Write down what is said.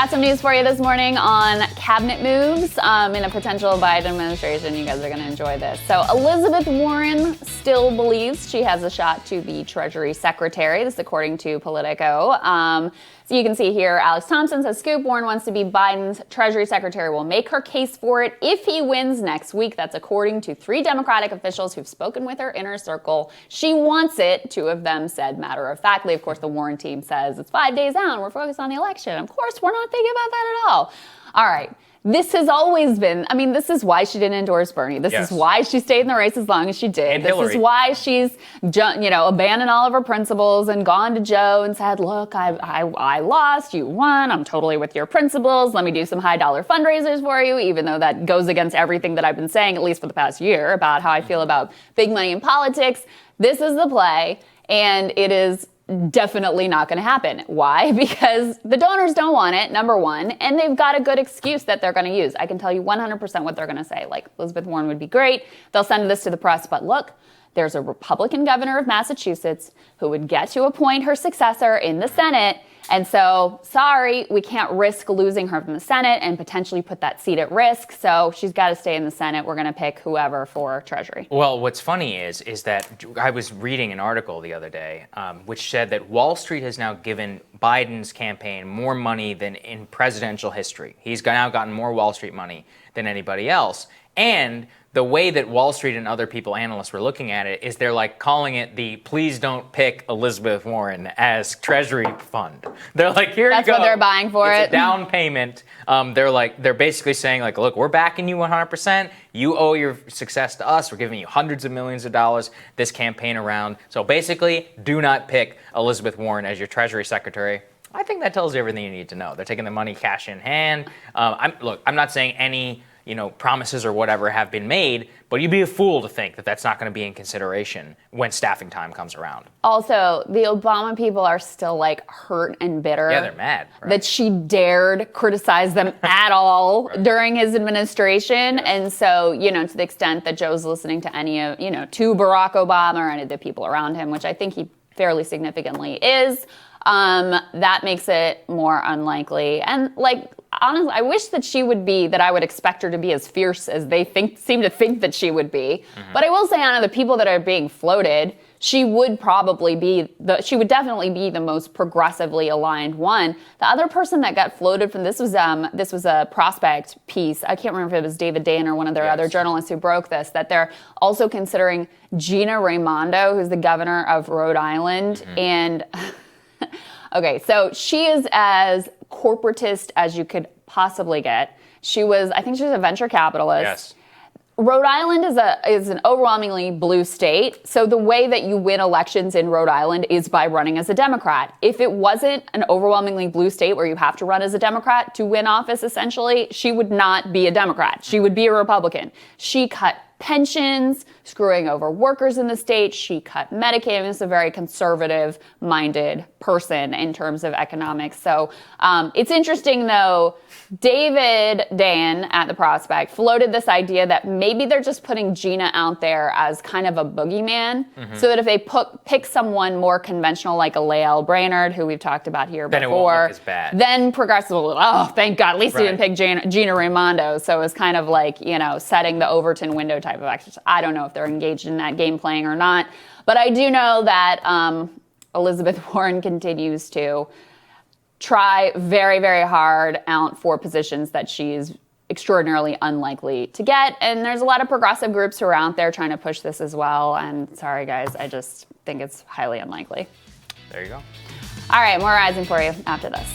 Got some news for you this morning on cabinet moves in a potential Biden administration. You guys are going to enjoy this. So Elizabeth Warren still believes she has a shot to be Treasury Secretary. This is according to Politico. So you can see here, Alex Thompson says Scoop Warren wants to be Biden's Treasury Secretary, will make her case for it if he wins next week. That's according to 3 Democratic officials who've spoken with her inner circle. She wants it, 2 of them said matter-of-factly. Of course, the Warren team says it's 5 days out and we're focused on the election. Of course, we're not thinking about that at all. All right. This has always been, this is why she didn't endorse Bernie. This is why she stayed in the race as long as she did. And this Hillary. is why she's, abandoned all of her principles and gone to Joe and said, look, I lost, you won, I'm totally with your principles. Let me do some high dollar fundraisers for you, even though that goes against everything that I've been saying, at least for the past year, about how I feel about big money in politics. This is the play, and it is definitely not going to happen. Why? Because the donors don't want it, number one, and they've got a good excuse that they're going to use. I can tell you 100% what they're going to say. Like, Elizabeth Warren would be great. They'll send this to the press, but look, there's a Republican governor of Massachusetts who would get to appoint her successor in the Senate. And so, sorry, we can't risk losing her from the Senate and potentially put that seat at risk. So she's got to stay in the Senate. We're going to pick whoever for Treasury. Well, what's funny is that I was reading an article the other day which said that Wall Street has now given Biden's campaign more money than in presidential history. He's now gotten more Wall Street money than anybody else. And the way that Wall Street and other people, analysts, were looking at it is they're like calling it the please don't pick Elizabeth Warren as Treasury fund. They're like, here you go. That's what they're buying for it's a down payment. They're basically saying like, look, we're backing you 100%. You owe your success to us. We're giving you hundreds of millions of dollars this campaign around. So basically, do not pick Elizabeth Warren as your Treasury Secretary. I think that tells you everything you need to know. They're taking the money cash in hand. I'm not saying any promises or whatever have been made, but you'd be a fool to think that that's not going to be in consideration when staffing time comes around. Also, the Obama people are still like hurt and bitter. Yeah, they're mad. Right? That she dared criticize them at all during his administration. Yes. And so, to the extent that Joe's listening to any of, to Barack Obama or any of the people around him, which I think he fairly significantly is, that makes it more unlikely. And honestly, I wish that that I would expect her to be as fierce as they seem to think that she would be. Mm-hmm. But I will say, Anna, the people that are being floated, she would definitely be the most progressively aligned one. The other person that got floated from this was a prospect piece. I can't remember if it was David Dane or one of their other journalists who broke this, that they're also considering Gina Raimondo, who's the governor of Rhode Island. Mm-hmm. And okay, so she is as corporatist as you could possibly get. I think she was a venture capitalist. Yes. Rhode Island is an overwhelmingly blue state. So the way that you win elections in Rhode Island is by running as a Democrat. If it wasn't an overwhelmingly blue state where you have to run as a Democrat to win office, essentially, she would not be a Democrat. She would be a Republican. She cut pensions, screwing over workers in the state. She cut Medicaid. This is a very conservative-minded person in terms of economics. So it's interesting, though. David Dan at The Prospect floated this idea that maybe they're just putting Gina out there as kind of a boogeyman, so that if they pick someone more conventional like a Lael Brainerd, who we've talked about here then before, it won't look as bad. Then progressive will, thank God, at least they didn't pick Gina Raimondo. So it's kind of like, setting the Overton window type of exercise. I don't know if they're engaged in that game playing or not, but I do know that Elizabeth Warren continues to try very, very hard out for positions that she's extraordinarily unlikely to get. And there's a lot of progressive groups who are out there trying to push this as well. And sorry, guys, I just think it's highly unlikely. There you go. All right, more Rising for you after this.